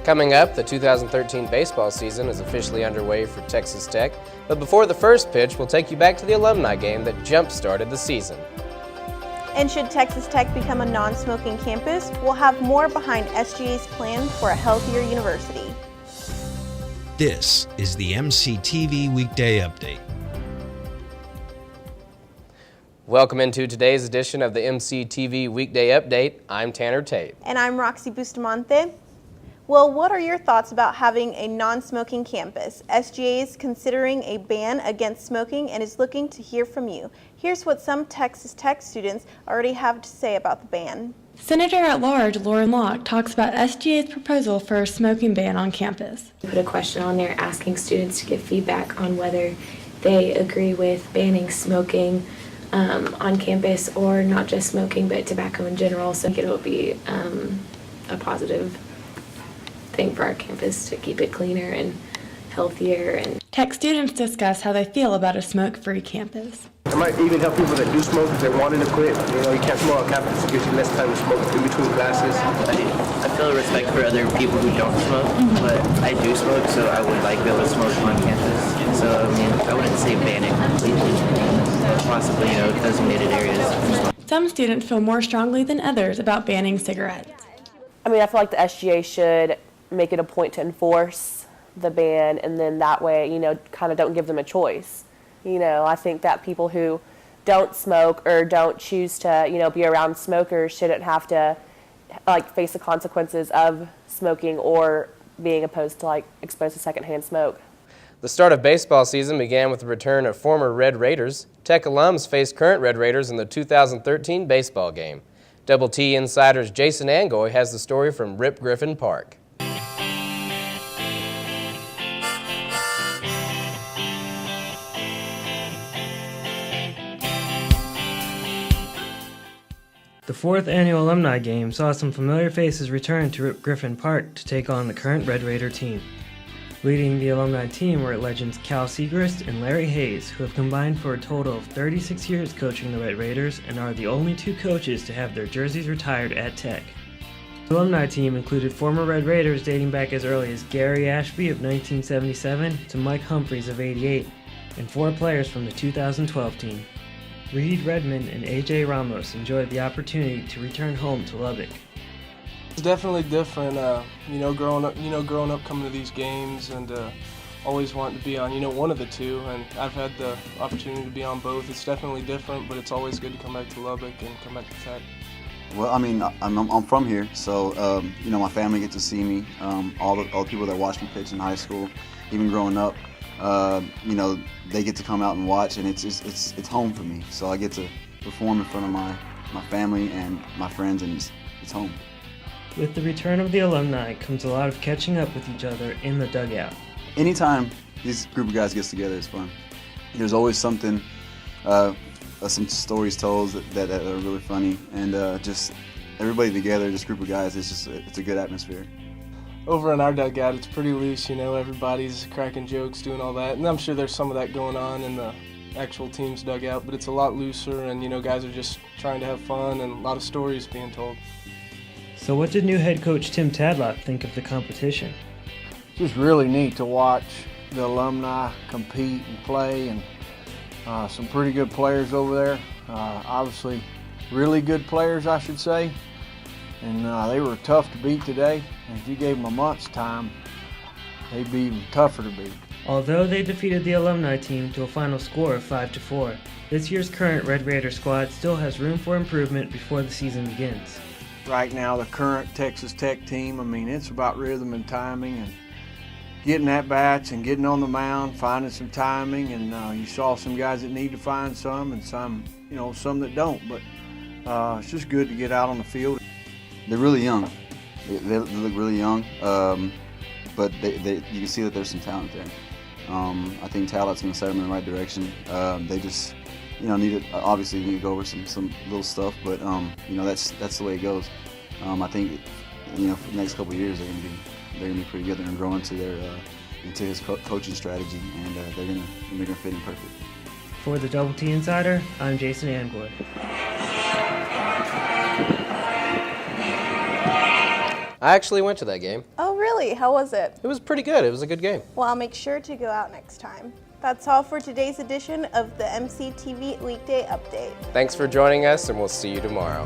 Coming up, the 2013 baseball season is officially underway for Texas Tech, but before the first pitch, we'll take you back to the Alumni Game that jump-started the season. And should Texas Tech become a non-smoking campus, we'll have more behind SGA's plan for a healthier university. This is the MCTV Weekday Update. Welcome into today's edition of the MCTV Weekday Update. I'm Tanner Tate. And I'm Roxy Bustamante. Well, what are your thoughts about having a non-smoking campus? SGA is considering a ban against smoking and is looking to hear from you. Here's what some Texas Tech students already have to say about the ban. Senator-at-Large Lauren Locke talks about SGA's proposal for a smoking ban on campus. We put a question on there asking students to give feedback on whether they agree with banning smoking on campus, or not just smoking but tobacco in general. So I think it'll be a positive thing for our campus to keep it cleaner and healthier. And Tech students discuss how they feel about a smoke-free campus. It might even help people that do smoke if they wanted to quit. You know, you can't smoke on campus. It gives you less time to smoke in between classes. I feel respect for other people who don't smoke, but I do smoke, so I would like to be able to smoke on campus. So, I mean, I wouldn't say ban it completely. Possibly, designated areas. Some students feel more strongly than others about banning cigarettes. I mean, I feel like the SGA should make it a point to enforce the ban, and then that way, kind of don't give them a choice. I think that people who don't smoke or don't choose to, be around smokers shouldn't have to, face the consequences of smoking or being exposed to secondhand smoke. The start of baseball season began with the return of former Red Raiders. Tech alums faced current Red Raiders in the 2013 baseball game. Double T Insider's Jason Angoy has the story from Rip Griffin Park. The fourth annual Alumni Game saw some familiar faces return to Rip Griffin Park to take on the current Red Raider team. Leading the alumni team were legends Cal Segrist and Larry Hayes, who have combined for a total of 36 years coaching the Red Raiders and are the only two coaches to have their jerseys retired at Tech. The alumni team included former Red Raiders dating back as early as Gary Ashby of 1977 to Mike Humphreys of 88, and 4 players from the 2012 team. Reed Redmond and AJ Ramos enjoyed the opportunity to return home to Lubbock. It's definitely different, growing up coming to these games and always wanting to be on, one of the two, and I've had the opportunity to be on both. It's definitely different, but it's always good to come back to Lubbock and come back to Tech. Well, I mean, I'm from here, so my family gets to see me. All the people that watched me pitch in high school, even growing up, they get to come out and watch, and it's home for me. So I get to perform in front of my family and my friends, and it's home. With the return of the alumni comes a lot of catching up with each other in the dugout. Anytime this group of guys gets together, it's fun. There's always something, some stories told that are really funny, and just everybody together, this group of guys, it's a good atmosphere. Over in our dugout, it's pretty loose, everybody's cracking jokes, doing all that, and I'm sure there's some of that going on in the actual team's dugout, but it's a lot looser, and guys are just trying to have fun and a lot of stories being told. So what did new head coach Tim Tadlock think of the competition? It's just really neat to watch the alumni compete and play, and some pretty good players over there. Obviously, really good players, I should say. And they were tough to beat today. And if you gave them a month's time, they'd be even tougher to beat. Although they defeated the alumni team to a final score of 5-4, this year's current Red Raider squad still has room for improvement before the season begins. Right now, the current Texas Tech team, it's about rhythm and timing and getting at bats and getting on the mound, finding some timing. And you saw some guys that need to find some and some, some that don't. But it's just good to get out on the field. They're really young. They look really young, but you can see that there's some talent there. I think talent's going to set them in the right direction. They just, obviously need to go over some little stuff, but that's the way it goes. I think for the next couple of years they're gonna be pretty good. They're gonna grow into his coaching strategy, and they're gonna fit in perfect. For the Double T Insider, I'm Jason Angoy. I actually went to that game. Oh, really? How was it? It was pretty good. It was a good game. Well, I'll make sure to go out next time. That's all for today's edition of the MCTV Weekday Update. Thanks for joining us, and we'll see you tomorrow.